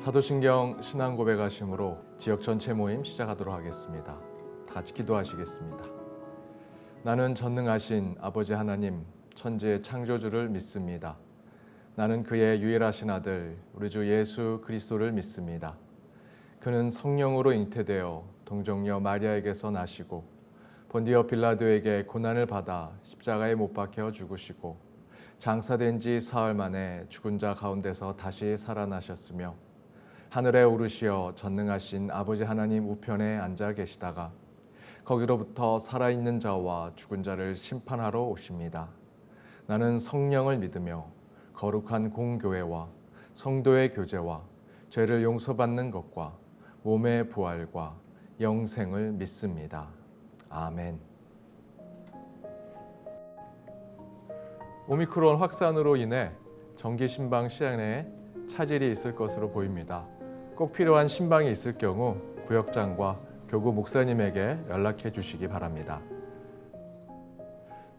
사도신경 신앙 고백하심으로 지역 전체 모임 시작하도록 하겠습니다. 다 같이 기도하시겠습니다. 나는 전능하신 아버지 하나님, 천지의 창조주를 믿습니다. 나는 그의 유일하신 아들 우리 주 예수 그리스도를 믿습니다. 그는 성령으로 잉태되어 동정녀 마리아에게서 나시고 본디오 빌라도에게 고난을 받아 십자가에 못 박혀 죽으시고 장사된 지 사흘 만에 죽은 자 가운데서 다시 살아나셨으며 하늘에 오르시어 전능하신 아버지 하나님 우편에 앉아 계시다가 거기로부터 살아있는 자와 죽은 자를 심판하러 오십니다. 나는 성령을 믿으며 거룩한 공교회와 성도의 교제와 죄를 용서받는 것과 몸의 부활과 영생을 믿습니다. 아멘. 오미크론 확산으로 인해 정기 신방 시행에 차질이 있을 것으로 보입니다. 꼭 필요한 신방이 있을 경우 구역장과 교구 목사님에게 연락해 주시기 바랍니다.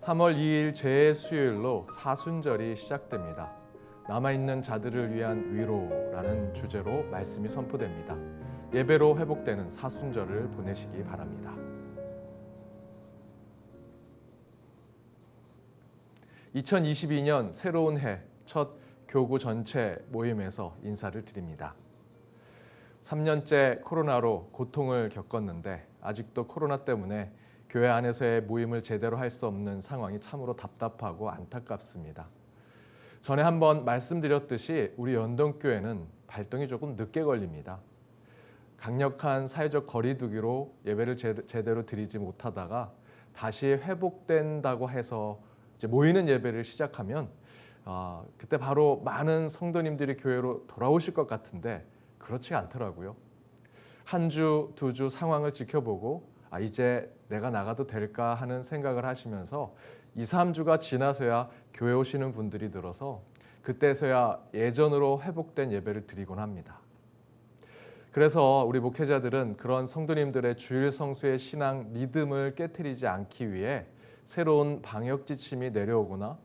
3월 2일 제 수요일로 사순절이 시작됩니다. 남아있는 자들을 위한 위로라는 주제로 말씀이 선포됩니다. 예배로 회복되는 사순절을 보내시기 바랍니다. 2022년 새로운 해 첫 교구 전체 모임에서 인사를 드립니다. 3년째 코로나로 고통을 겪었는데 아직도 코로나 때문에 교회 안에서의 모임을 제대로 할 수 없는 상황이 참으로 답답하고 안타깝습니다. 전에 한번 말씀드렸듯이 우리 연동교회는 발동이 조금 늦게 걸립니다. 강력한 사회적 거리두기로 예배를 제대로 드리지 못하다가 다시 회복된다고 해서 이제 모이는 예배를 시작하면 그때 바로 많은 성도님들이 교회로 돌아오실 것 같은데 그렇지 않더라고요. 한 주, 두 주 상황을 지켜보고 이제 내가 나가도 될까 하는 생각을 하시면서 2, 3주가 지나서야 교회 오시는 분들이 늘어서 그때서야 예전으로 회복된 예배를 드리곤 합니다. 그래서 우리 목회자들은 그런 성도님들의 주일 성수의 신앙 리듬을 깨트리지 않기 위해 새로운 방역 지침이 내려오거나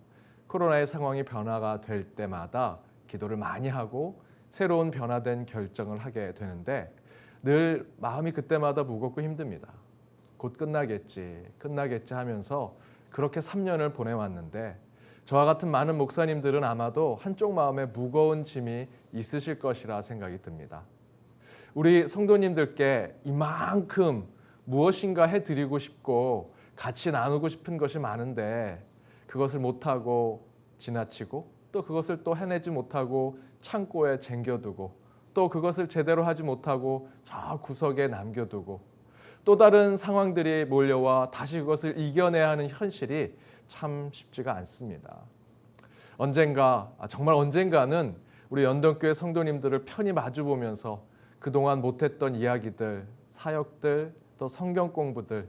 코로나의 상황이 변화가 될 때마다 기도를 많이 하고 새로운 변화된 결정을 하게 되는데 늘 마음이 그때마다 무겁고 힘듭니다. 곧 끝나겠지 하면서 그렇게 3년을 보내왔는데 저와 같은 많은 목사님들은 아마도 한쪽 마음에 무거운 짐이 있으실 것이라 생각이 듭니다. 우리 성도님들께 이만큼 무엇인가 해드리고 싶고 같이 나누고 싶은 것이 많은데 그것을 못하고 지나치고 또 그것을 또 해내지 못하고 창고에 쟁겨두고 또 그것을 제대로 하지 못하고 저 구석에 남겨두고 또 다른 상황들이 몰려와 다시 그것을 이겨내야 하는 현실이 참 쉽지가 않습니다. 정말 언젠가는 우리 연동교회 성도님들을 편히 마주보면서 그동안 못했던 이야기들, 사역들, 또 성경 공부들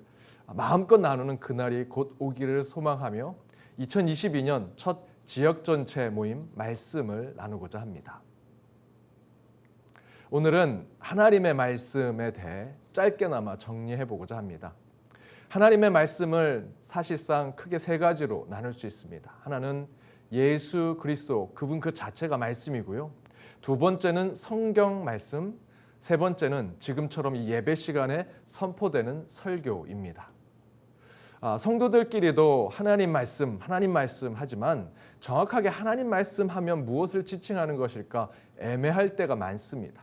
마음껏 나누는 그날이 곧 오기를 소망하며 2022년 첫 지역 전체 모임 말씀을 나누고자 합니다. 오늘은 하나님의 말씀에 대해 짧게나마 정리해 보고자 합니다. 하나님의 말씀을 사실상 크게 세 가지로 나눌 수 있습니다. 하나는 예수 그리스도 그분 그 자체가 말씀이고요. 두 번째는 성경 말씀, 세 번째는 지금처럼 이 예배 시간에 선포되는 설교입니다. 성도들끼리도 하나님 말씀 하지만 정확하게 하나님 말씀 하면 무엇을 지칭하는 것일까 애매할 때가 많습니다.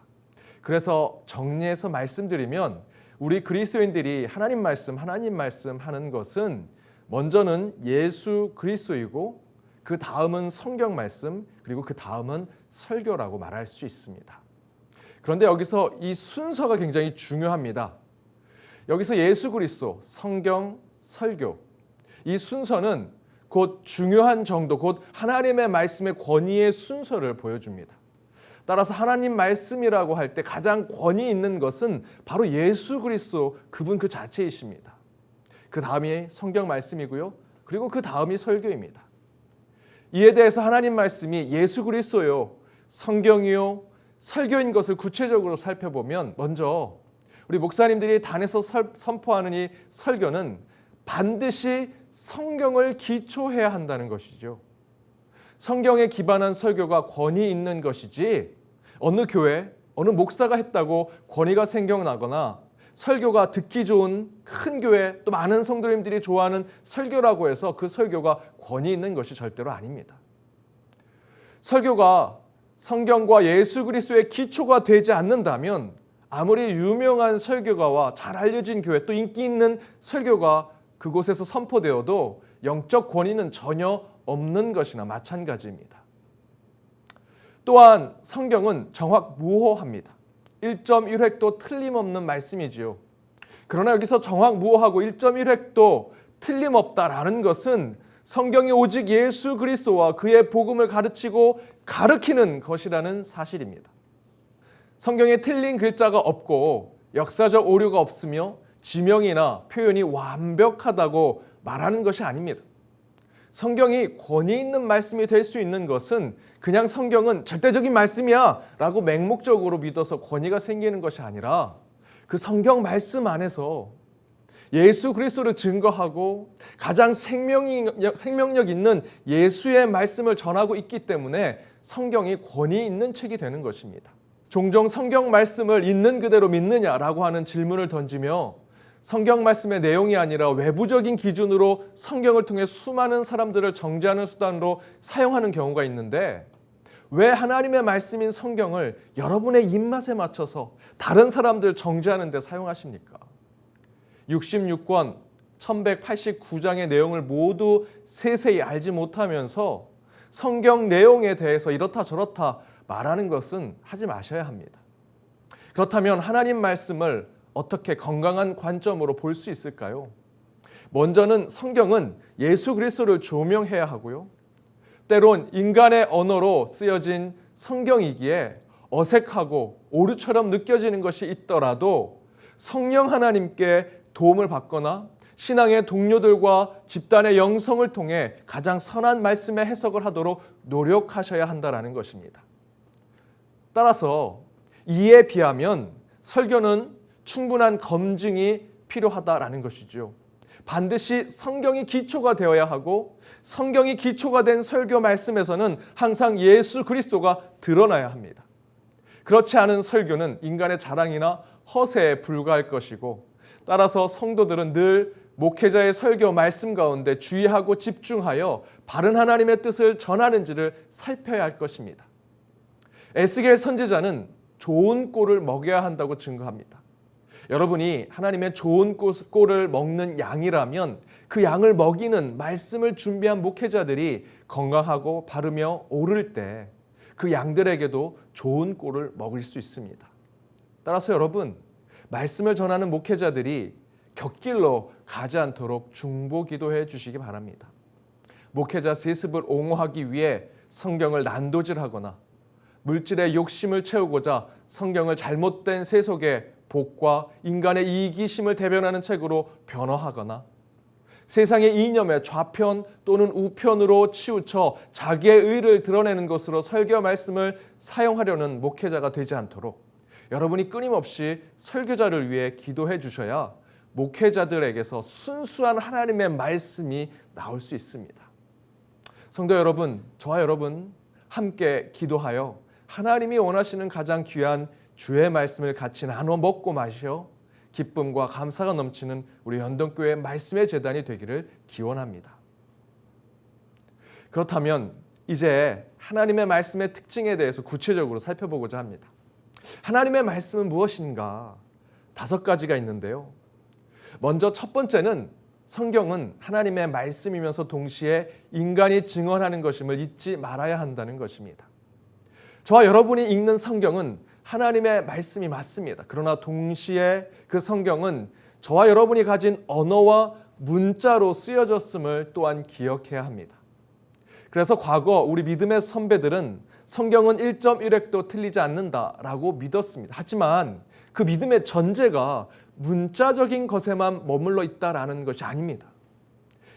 그래서 정리해서 말씀드리면 우리 그리스도인들이 하나님 말씀 하는 것은 먼저는 예수 그리스도이고 그 다음은 성경 말씀 그리고 그 다음은 설교라고 말할 수 있습니다. 그런데 여기서 이 순서가 굉장히 중요합니다. 여기서 예수 그리스도, 성경, 설교 이 순서는 곧 중요한 정도, 곧 하나님의 말씀의 권위의 순서를 보여줍니다. 따라서 하나님 말씀이라고 할 때 가장 권위 있는 것은 바로 예수 그리스도 그분 그 자체이십니다. 그 다음이 성경 말씀이고요. 그리고 그 다음이 설교입니다. 이에 대해서 하나님 말씀이 예수 그리스도요, 성경이요, 설교인 것을 구체적으로 살펴보면 먼저 우리 목사님들이 단에서 선포하는 이 설교는 반드시 성경을 기초해야 한다는 것이죠. 성경에 기반한 설교가 권위 있는 것이지 어느 교회, 어느 목사가 했다고 권위가 생겨나거나 설교가 듣기 좋은 큰 교회 또 많은 성도님들이 좋아하는 설교라고 해서 그 설교가 권위 있는 것이 절대로 아닙니다. 설교가 성경과 예수 그리스도의 기초가 되지 않는다면 아무리 유명한 설교가와 잘 알려진 교회 또 인기 있는 설교가 그곳에서 선포되어도 영적 권위는 전혀 없는 것이나 마찬가지입니다. 또한 성경은 정확무호합니다. 1.1획도 틀림없는 말씀이지요. 그러나 여기서 정확무호하고 1.1획도 틀림없다라는 것은 성경이 오직 예수 그리스도와 그의 복음을 가르치고 가르치는 것이라는 사실입니다. 성경에 틀린 글자가 없고 역사적 오류가 없으며 지명이나 표현이 완벽하다고 말하는 것이 아닙니다. 성경이 권위 있는 말씀이 될 수 있는 것은 그냥 성경은 절대적인 말씀이야 라고 맹목적으로 믿어서 권위가 생기는 것이 아니라 그 성경 말씀 안에서 예수 그리스도를 증거하고 가장 생명력 있는 예수의 말씀을 전하고 있기 때문에 성경이 권위 있는 책이 되는 것입니다. 종종 성경 말씀을 있는 그대로 믿느냐라고 하는 질문을 던지며 성경 말씀의 내용이 아니라 외부적인 기준으로 성경을 통해 수많은 사람들을 정죄하는 수단으로 사용하는 경우가 있는데 왜 하나님의 말씀인 성경을 여러분의 입맛에 맞춰서 다른 사람들 정죄하는 데 사용하십니까? 66권 1189장의 내용을 모두 세세히 알지 못하면서 성경 내용에 대해서 이렇다 저렇다 말하는 것은 하지 마셔야 합니다. 그렇다면 하나님 말씀을 어떻게 건강한 관점으로 볼 수 있을까요? 먼저는 성경은 예수 그리스도를 조명해야 하고요. 때론 인간의 언어로 쓰여진 성경이기에 어색하고 오류처럼 느껴지는 것이 있더라도 성령 하나님께 도움을 받거나 신앙의 동료들과 집단의 영성을 통해 가장 선한 말씀의 해석을 하도록 노력하셔야 한다는 것입니다. 따라서 이에 비하면 설교는 충분한 검증이 필요하다라는 것이죠. 반드시 성경이 기초가 되어야 하고 성경이 기초가 된 설교 말씀에서는 항상 예수 그리스도가 드러나야 합니다. 그렇지 않은 설교는 인간의 자랑이나 허세에 불과할 것이고 따라서 성도들은 늘 목회자의 설교 말씀 가운데 주의하고 집중하여 바른 하나님의 뜻을 전하는지를 살펴야 할 것입니다. 에스겔 선지자는 좋은 꼴을 먹여야 한다고 증거합니다. 여러분이 하나님의 좋은 꼴을 먹는 양이라면 그 양을 먹이는 말씀을 준비한 목회자들이 건강하고 바르며 옳을 때 그 양들에게도 좋은 꼴을 먹일 수 있습니다. 따라서 여러분, 말씀을 전하는 목회자들이 곁길로 가지 않도록 중보기도해 주시기 바랍니다. 목회자 세습을 옹호하기 위해 성경을 난도질하거나 물질의 욕심을 채우고자 성경을 잘못된 세속의 복과 인간의 이기심을 대변하는 책으로 변화하거나 세상의 이념에 좌편 또는 우편으로 치우쳐 자기의 의를 드러내는 것으로 설교 말씀을 사용하려는 목회자가 되지 않도록 여러분이 끊임없이 설교자를 위해 기도해 주셔야 목회자들에게서 순수한 하나님의 말씀이 나올 수 있습니다. 성도 여러분, 저와 여러분 함께 기도하여 하나님이 원하시는 가장 귀한 주의 말씀을 같이 나눠 먹고 마셔 기쁨과 감사가 넘치는 우리 연동교회 말씀의 제단이 되기를 기원합니다. 그렇다면 이제 하나님의 말씀의 특징에 대해서 구체적으로 살펴보고자 합니다. 하나님의 말씀은 무엇인가? 5가지가 있는데요. 먼저 첫 번째는 성경은 하나님의 말씀이면서 동시에 인간이 증언하는 것임을 잊지 말아야 한다는 것입니다. 저와 여러분이 읽는 성경은 하나님의 말씀이 맞습니다. 그러나 동시에 그 성경은 저와 여러분이 가진 언어와 문자로 쓰여졌음을 또한 기억해야 합니다. 그래서 과거 우리 믿음의 선배들은 성경은 1.1획도 틀리지 않는다라고 믿었습니다. 하지만 그 믿음의 전제가 문자적인 것에만 머물러 있다라는 것이 아닙니다.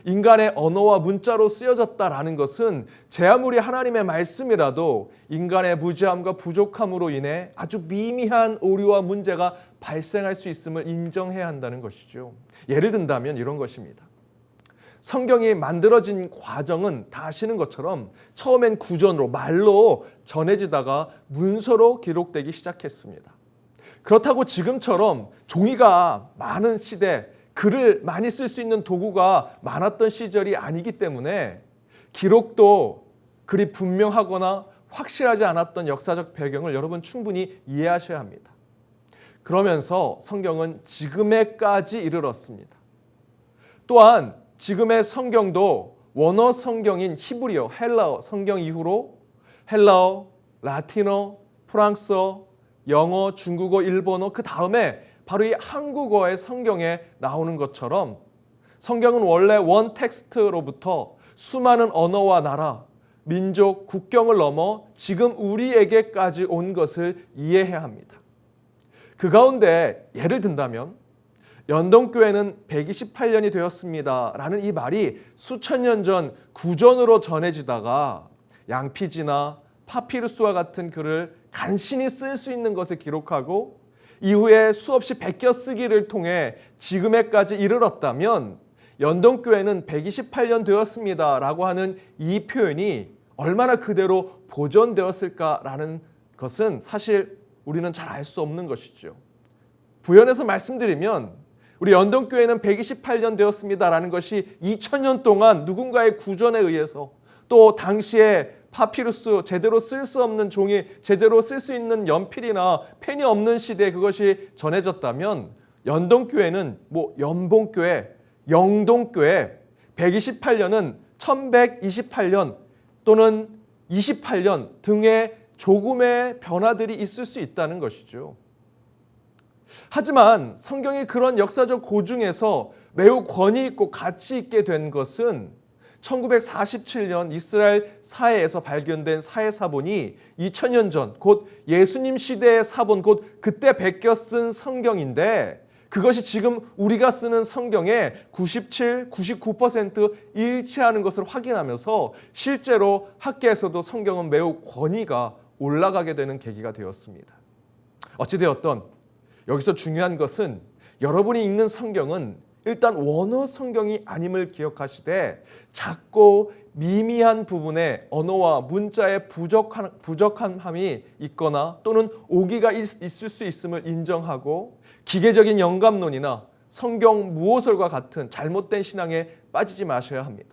인간의 언어와 문자로 쓰여졌다라는 것은 제 아무리 하나님의 말씀이라도 인간의 무지함과 부족함으로 인해 아주 미미한 오류와 문제가 발생할 수 있음을 인정해야 한다는 것이죠. 예를 든다면 이런 것입니다. 성경이 만들어진 과정은 다 아시는 것처럼 처음엔 구전으로 말로 전해지다가 문서로 기록되기 시작했습니다. 그렇다고 지금처럼 종이가 많은 시대, 글을 많이 쓸 수 있는 도구가 많았던 시절이 아니기 때문에 기록도 그리 분명하거나 확실하지 않았던 역사적 배경을 여러분 충분히 이해하셔야 합니다. 그러면서 성경은 지금에까지 이르렀습니다. 또한 지금의 성경도 원어 성경인 히브리어, 헬라어 성경 이후로 헬라어, 라틴어, 프랑스어, 영어, 중국어, 일본어 그 다음에 바로 이 한국어의 성경에 나오는 것처럼 성경은 원래 원 텍스트로부터 수많은 언어와 나라, 민족, 국경을 넘어 지금 우리에게까지 온 것을 이해해야 합니다. 그 가운데 예를 든다면 연동교회는 128년이 되었습니다 라는 이 말이 수천 년 전 구전으로 전해지다가 양피지나 파피루스와 같은 글을 간신히 쓸 수 있는 것을 기록하고 이후에 수없이 베껴 쓰기를 통해 지금에까지 이르렀다면 연동교회는 128년 되었습니다 라고 하는 이 표현이 얼마나 그대로 보존되었을까라는 것은 사실 우리는 잘 알 수 없는 것이죠. 부연해서 말씀드리면 우리 연동교회는 128년 되었습니다라는 것이 2000년 동안 누군가의 구전에 의해서 또 당시에 파피루스 제대로 쓸 수 없는 종이 제대로 쓸 수 있는 연필이나 펜이 없는 시대에 그것이 전해졌다면 연동교회는 연봉교회, 영동교회 128년은 1128년 또는 28년 등의 조금의 변화들이 있을 수 있다는 것이죠. 하지만 성경이 그런 역사적 고증에서 매우 권위 있고 가치 있게 된 것은 1947년 이스라엘 사해에서 발견된 사해 사본이 2000년 전 곧 예수님 시대의 사본 곧 그때 베껴 쓴 성경인데 그것이 지금 우리가 쓰는 성경의 97, 99% 일치하는 것을 확인하면서 실제로 학계에서도 성경은 매우 권위가 올라가게 되는 계기가 되었습니다. 어찌되었던 여기서 중요한 것은 여러분이 읽는 성경은 일단 원어 성경이 아님을 기억하시되 작고 미미한 부분에 언어와 문자의 부족함이 있거나 또는 오기가 있을 수 있음을 인정하고 기계적인 영감론이나 성경 무호설과 같은 잘못된 신앙에 빠지지 마셔야 합니다.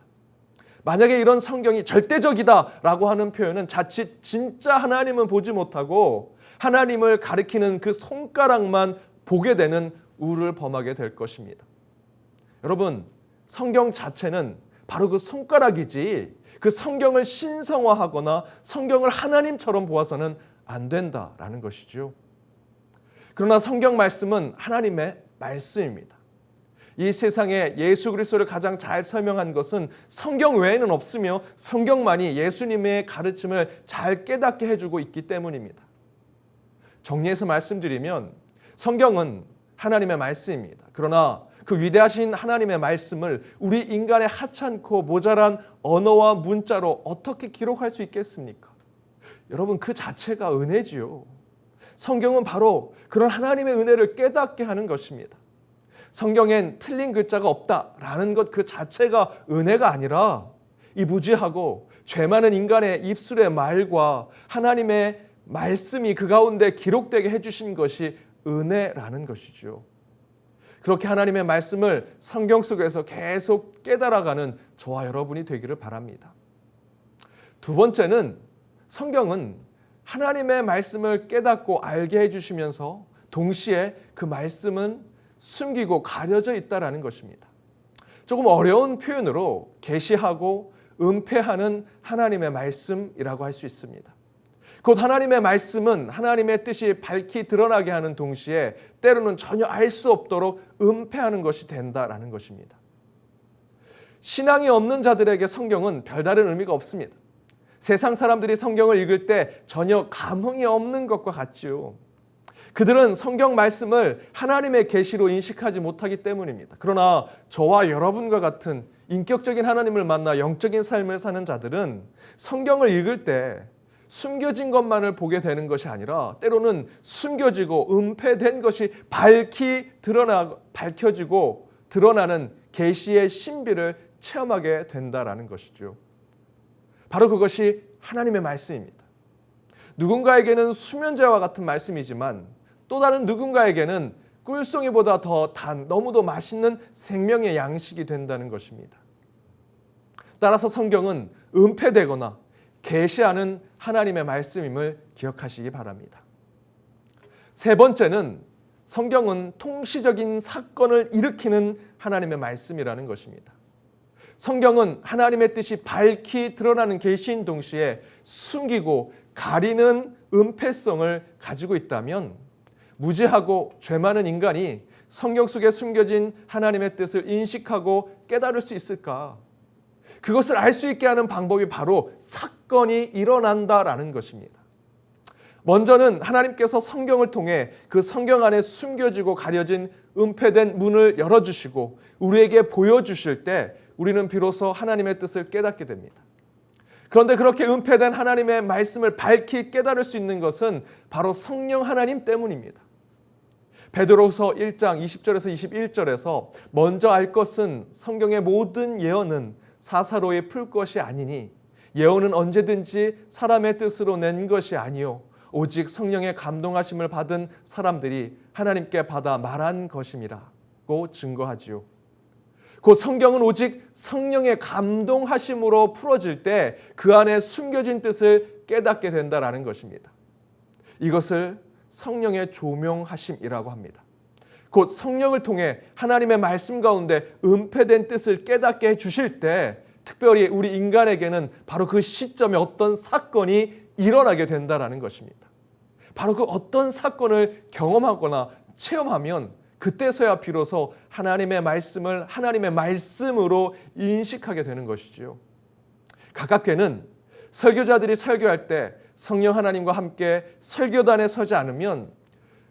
만약에 이런 성경이 절대적이다라고 하는 표현은 자칫 진짜 하나님은 보지 못하고 하나님을 가리키는 그 손가락만 보게 되는 우를 범하게 될 것입니다. 여러분, 성경 자체는 바로 그 손가락이지 그 성경을 신성화하거나 성경을 하나님처럼 보아서는 안 된다라는 것이죠. 그러나 성경 말씀은 하나님의 말씀입니다. 이 세상에 예수 그리스도를 가장 잘 설명한 것은 성경 외에는 없으며 성경만이 예수님의 가르침을 잘 깨닫게 해주고 있기 때문입니다. 정리해서 말씀드리면 성경은 하나님의 말씀입니다. 그러나 그 위대하신 하나님의 말씀을 우리 인간의 하찮고 모자란 언어와 문자로 어떻게 기록할 수 있겠습니까? 여러분, 그 자체가 은혜지요. 성경은 바로 그런 하나님의 은혜를 깨닫게 하는 것입니다. 성경엔 틀린 글자가 없다라는 것 그 자체가 은혜가 아니라 이 무지하고 죄 많은 인간의 입술의 말과 하나님의 말씀이 그 가운데 기록되게 해주신 것이 은혜라는 것이죠. 그렇게 하나님의 말씀을 성경 속에서 계속 깨달아가는 저와 여러분이 되기를 바랍니다. 두 번째는 성경은 하나님의 말씀을 깨닫고 알게 해주시면서 동시에 그 말씀은 숨기고 가려져 있다라는 것입니다. 조금 어려운 표현으로 계시하고 은폐하는 하나님의 말씀이라고 할 수 있습니다. 곧 하나님의 말씀은 하나님의 뜻이 밝히 드러나게 하는 동시에 때로는 전혀 알 수 없도록 은폐하는 것이 된다라는 것입니다. 신앙이 없는 자들에게 성경은 별다른 의미가 없습니다. 세상 사람들이 성경을 읽을 때 전혀 감흥이 없는 것과 같지요. 그들은 성경 말씀을 하나님의 계시로 인식하지 못하기 때문입니다. 그러나 저와 여러분과 같은 인격적인 하나님을 만나 영적인 삶을 사는 자들은 성경을 읽을 때 숨겨진 것만을 보게 되는 것이 아니라 때로는 숨겨지고 은폐된 것이 밝혀지고 드러나는 계시의 신비를 체험하게 된다라는 것이죠. 바로 그것이 하나님의 말씀입니다. 누군가에게는 수면제와 같은 말씀이지만 또 다른 누군가에게는 꿀송이보다 더 단, 너무도 맛있는 생명의 양식이 된다는 것입니다. 따라서 성경은 은폐되거나 계시하는 하나님의 말씀임을 기억하시기 바랍니다. 세 번째는 성경은 통시적인 사건을 일으키는 하나님의 말씀이라는 것입니다. 성경은 하나님의 뜻이 밝히 드러나는 계시인 동시에 숨기고 가리는 은폐성을 가지고 있다면 무지하고 죄 많은 인간이 성경 속에 숨겨진 하나님의 뜻을 인식하고 깨달을 수 있을까? 그것을 알 수 있게 하는 방법이 바로 사건이 일어난다라는 것입니다. 먼저는 하나님께서 성경을 통해 그 성경 안에 숨겨지고 가려진 은폐된 문을 열어주시고 우리에게 보여주실 때 우리는 비로소 하나님의 뜻을 깨닫게 됩니다. 그런데 그렇게 은폐된 하나님의 말씀을 밝히 깨달을 수 있는 것은 바로 성령 하나님 때문입니다. 베드로후서 1장 20절에서 21절에서 먼저 알 것은 성경의 모든 예언은 사사로이 풀 것이 아니니 예언은 언제든지 사람의 뜻으로 낸 것이 아니요 오직 성령의 감동하심을 받은 사람들이 하나님께 받아 말한 것임이라고 증거하지요. 그 성경은 오직 성령의 감동하심으로 풀어질 때 그 안에 숨겨진 뜻을 깨닫게 된다라는 것입니다. 이것을 성령의 조명하심이라고 합니다. 곧 성령을 통해 하나님의 말씀 가운데 은폐된 뜻을 깨닫게 해주실 때 특별히 우리 인간에게는 바로 그 시점에 어떤 사건이 일어나게 된다라는 것입니다. 바로 그 어떤 사건을 경험하거나 체험하면 그때서야 비로소 하나님의 말씀을 하나님의 말씀으로 인식하게 되는 것이죠. 가깝게는 설교자들이 설교할 때 성령 하나님과 함께 설교단에 서지 않으면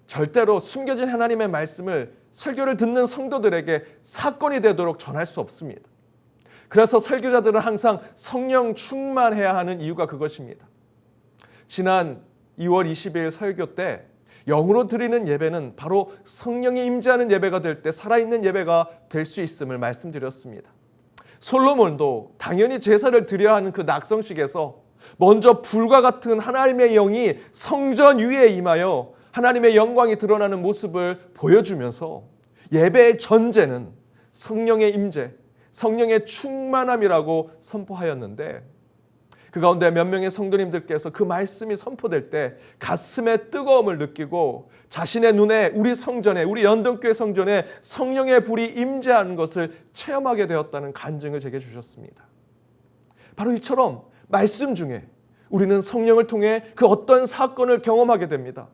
절대로 숨겨진 하나님의 말씀을 설교를 듣는 성도들에게 사건이 되도록 전할 수 없습니다. 그래서 설교자들은 항상 성령 충만해야 하는 이유가 그것입니다. 지난 2월 20일 설교 때 영으로 드리는 예배는 바로 성령이 임재하는 예배가 될 때 살아있는 예배가 될 수 있음을 말씀드렸습니다. 솔로몬도 당연히 제사를 드려야 하는 그 낙성식에서 먼저 불과 같은 하나님의 영이 성전 위에 임하여 하나님의 영광이 드러나는 모습을 보여주면서 예배의 전제는 성령의 임재, 성령의 충만함이라고 선포하였는데 그 가운데 몇 명의 성도님들께서 그 말씀이 선포될 때 가슴의 뜨거움을 느끼고 자신의 눈에 우리 성전에, 우리 연동교회 성전에 성령의 불이 임재하는 것을 체험하게 되었다는 간증을 제게 주셨습니다. 바로 이처럼 말씀 중에 우리는 성령을 통해 그 어떤 사건을 경험하게 됩니다.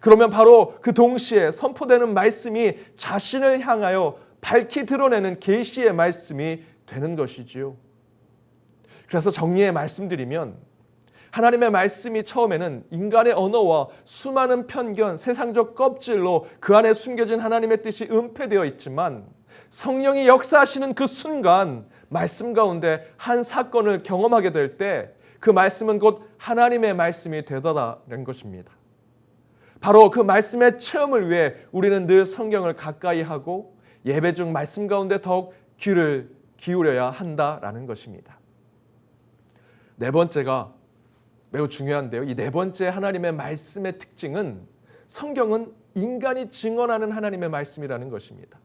그러면 바로 그 동시에 선포되는 말씀이 자신을 향하여 밝히 드러내는 계시의 말씀이 되는 것이지요. 그래서 정리해 말씀드리면 하나님의 말씀이 처음에는 인간의 언어와 수많은 편견, 세상적 껍질로 그 안에 숨겨진 하나님의 뜻이 은폐되어 있지만 성령이 역사하시는 그 순간 말씀 가운데 한 사건을 경험하게 될 때 그 말씀은 곧 하나님의 말씀이 되더라는 것입니다. 바로 그 말씀의 체험을 위해 우리는 늘 성경을 가까이 하고 예배 중 말씀 가운데 더욱 귀를 기울여야 한다라는 것입니다. 네 번째가 매우 중요한데요. 이 네 번째 하나님의 말씀의 특징은 성경은 인간이 증언하는 하나님의 말씀이라는 것입니다.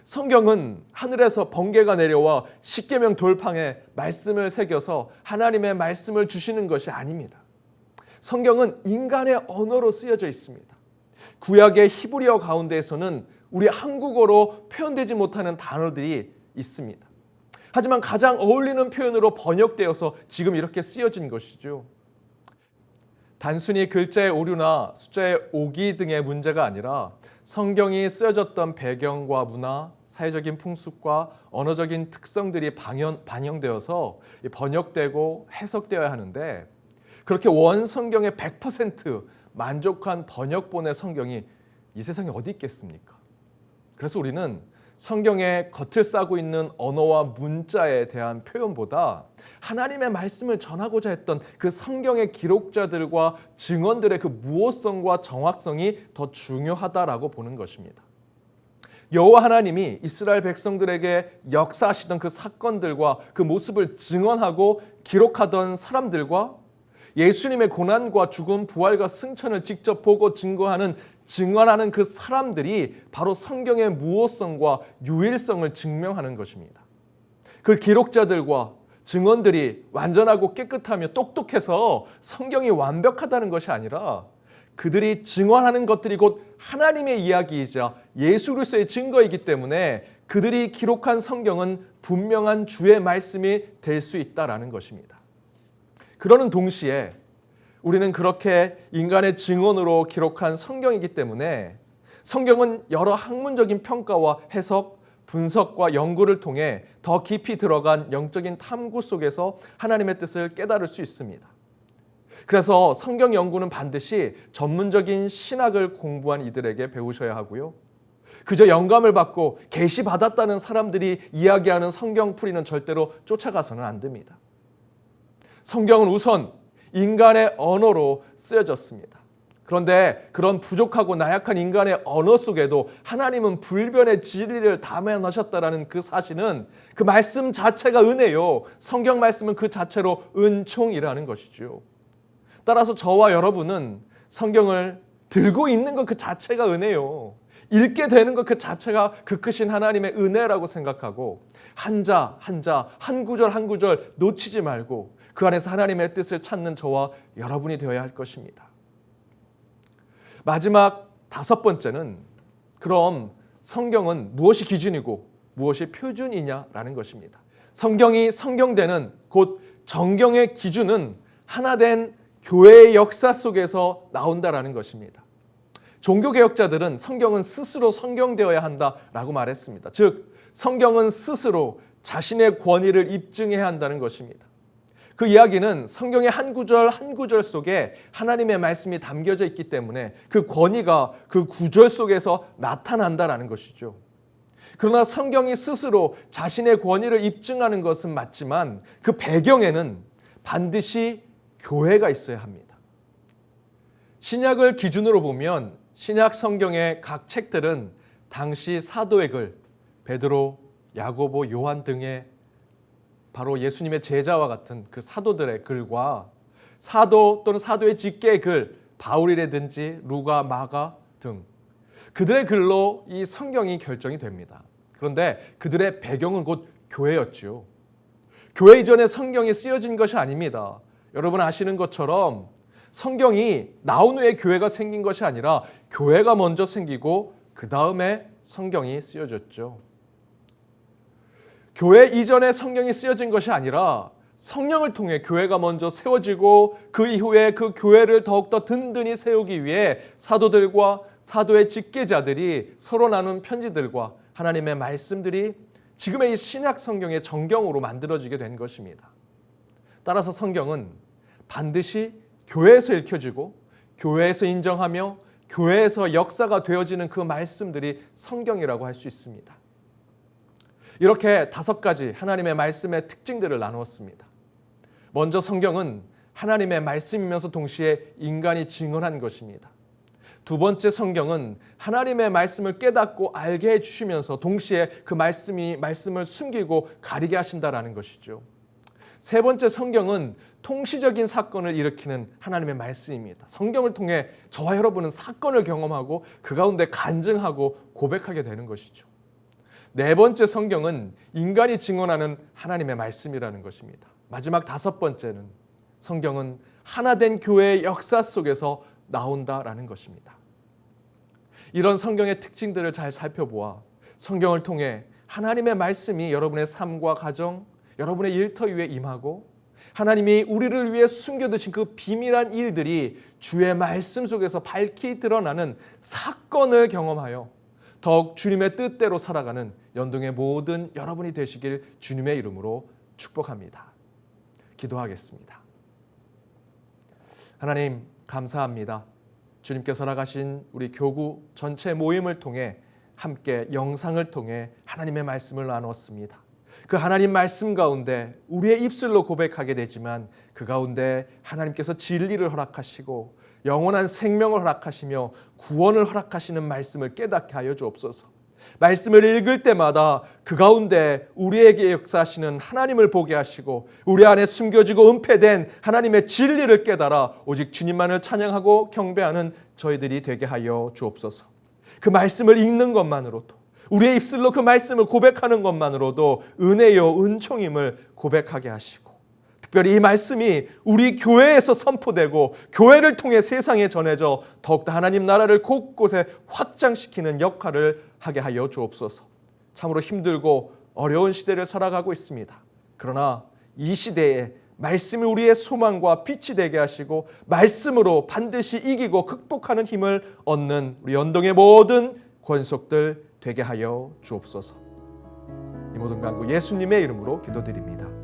성경은 하늘에서 번개가 내려와 십계명 돌판에 말씀을 새겨서 하나님의 말씀을 주시는 것이 아닙니다. 성경은 인간의 언어로 쓰여져 있습니다. 구약의 히브리어 가운데에서는 우리 한국어로 표현되지 못하는 단어들이 있습니다. 하지만 가장 어울리는 표현으로 번역되어서 지금 이렇게 쓰여진 것이죠. 단순히 글자의 오류나 숫자의 오기 등의 문제가 아니라 성경이 쓰여졌던 배경과 문화, 사회적인 풍습과 언어적인 특성들이 반영되어서 번역되고 해석되어야 하는데 그렇게 원 성경의 100% 만족한 번역본의 성경이 이 세상에 어디 있겠습니까? 그래서 우리는 성경에 겉을 싸고 있는 언어와 문자에 대한 표현보다 하나님의 말씀을 전하고자 했던 그 성경의 기록자들과 증언들의 그 무호성과 정확성이 더 중요하다라고 보는 것입니다. 여호와 하나님이 이스라엘 백성들에게 역사하시던 그 사건들과 그 모습을 증언하고 기록하던 사람들과 예수님의 고난과 죽음, 부활과 승천을 직접 보고 증언하는 그 사람들이 바로 성경의 무호성과 유일성을 증명하는 것입니다. 그 기록자들과 증언들이 완전하고 깨끗하며 똑똑해서 성경이 완벽하다는 것이 아니라 그들이 증언하는 것들이 곧 하나님의 이야기이자 예수 그리스도의 증거이기 때문에 그들이 기록한 성경은 분명한 주의 말씀이 될 수 있다라는 것입니다. 그러는 동시에 우리는 그렇게 인간의 증언으로 기록한 성경이기 때문에 성경은 여러 학문적인 평가와 해석, 분석과 연구를 통해 더 깊이 들어간 영적인 탐구 속에서 하나님의 뜻을 깨달을 수 있습니다. 그래서 성경 연구는 반드시 전문적인 신학을 공부한 이들에게 배우셔야 하고요. 그저 영감을 받고 계시받았다는 사람들이 이야기하는 성경풀이는 절대로 쫓아가서는 안 됩니다. 성경은 우선 인간의 언어로 쓰여졌습니다. 그런데 그런 부족하고 나약한 인간의 언어 속에도 하나님은 불변의 진리를 담아내셨다라는 그 사실은 그 말씀 자체가 은혜요. 성경 말씀은 그 자체로 은총이라는 것이죠. 따라서 저와 여러분은 성경을 들고 있는 것 그 자체가 은혜요. 읽게 되는 것 그 자체가 그 크신 하나님의 은혜라고 생각하고 한 자 한 자, 한 구절 한 구절 놓치지 말고 그 안에서 하나님의 뜻을 찾는 저와 여러분이 되어야 할 것입니다. 마지막 5번째는 그럼 성경은 무엇이 기준이고 무엇이 표준이냐라는 것입니다. 성경이 성경되는 곧 정경의 기준은 하나된 교회의 역사 속에서 나온다라는 것입니다. 종교개혁자들은 성경은 스스로 성경되어야 한다라고 말했습니다. 즉 성경은 스스로 자신의 권위를 입증해야 한다는 것입니다. 그 이야기는 성경의 한 구절 한 구절 속에 하나님의 말씀이 담겨져 있기 때문에 그 권위가 그 구절 속에서 나타난다라는 것이죠. 그러나 성경이 스스로 자신의 권위를 입증하는 것은 맞지만 그 배경에는 반드시 교회가 있어야 합니다. 신약을 기준으로 보면 신약 성경의 각 책들은 당시 사도의 글, 베드로, 야고보, 요한 등의 바로 예수님의 제자와 같은 그 사도들의 글과 사도 또는 사도의 직계의 글, 바울이라든지 루가, 마가 등 그들의 글로 이 성경이 결정이 됩니다. 그런데 그들의 배경은 곧 교회였죠. 교회 이전에 성경이 쓰여진 것이 아닙니다. 여러분 아시는 것처럼 성경이 나온 후에 교회가 생긴 것이 아니라 교회가 먼저 생기고 그 다음에 성경이 쓰여졌죠. 교회 이전에 성경이 쓰여진 것이 아니라 성령을 통해 교회가 먼저 세워지고 그 이후에 그 교회를 더욱더 든든히 세우기 위해 사도들과 사도의 직계자들이 서로 나눈 편지들과 하나님의 말씀들이 지금의 이 신약 성경의 정경으로 만들어지게 된 것입니다. 따라서 성경은 반드시 교회에서 읽혀지고 교회에서 인정하며 교회에서 역사가 되어지는 그 말씀들이 성경이라고 할 수 있습니다. 이렇게 5가지 하나님의 말씀의 특징들을 나누었습니다. 먼저 성경은 하나님의 말씀이면서 동시에 인간이 증언한 것입니다. 두 번째 성경은 하나님의 말씀을 깨닫고 알게 해주시면서 동시에 그 말씀을 숨기고 가리게 하신다라는 것이죠. 세 번째 성경은 통시적인 사건을 일으키는 하나님의 말씀입니다. 성경을 통해 저와 여러분은 사건을 경험하고 그 가운데 간증하고 고백하게 되는 것이죠. 네 번째 성경은 인간이 증언하는 하나님의 말씀이라는 것입니다. 마지막 5번째는 성경은 하나된 교회의 역사 속에서 나온다라는 것입니다. 이런 성경의 특징들을 잘 살펴보아 성경을 통해 하나님의 말씀이 여러분의 삶과 가정, 여러분의 일터 위에 임하고 하나님이 우리를 위해 숨겨두신 그 비밀한 일들이 주의 말씀 속에서 밝히 드러나는 사건을 경험하여 더욱 주님의 뜻대로 살아가는 연동의 모든 여러분이 되시길 주님의 이름으로 축복합니다. 기도하겠습니다. 하나님 감사합니다. 주님께서 나가신 우리 교구 전체 모임을 통해 함께 영상을 통해 하나님의 말씀을 나누었습니다. 그 하나님 말씀 가운데 우리의 입술로 고백하게 되지만 그 가운데 하나님께서 진리를 허락하시고 영원한 생명을 허락하시며 구원을 허락하시는 말씀을 깨닫게 하여 주옵소서. 말씀을 읽을 때마다 그 가운데 우리에게 역사하시는 하나님을 보게 하시고 우리 안에 숨겨지고 은폐된 하나님의 진리를 깨달아 오직 주님만을 찬양하고 경배하는 저희들이 되게 하여 주옵소서. 그 말씀을 읽는 것만으로도, 우리의 입술로 그 말씀을 고백하는 것만으로도 은혜요 은총임을 고백하게 하시고, 특별히 이 말씀이 우리 교회에서 선포되고 교회를 통해 세상에 전해져 더욱더 하나님 나라를 곳곳에 확장시키는 역할을 하게 하여 주옵소서. 참으로 힘들고 어려운 시대를 살아가고 있습니다. 그러나 이 시대에 말씀이 우리의 소망과 빛이 되게 하시고 말씀으로 반드시 이기고 극복하는 힘을 얻는 우리 연동의 모든 권속들 되게 하여 주옵소서. 이 모든 간구 예수님의 이름으로 기도드립니다.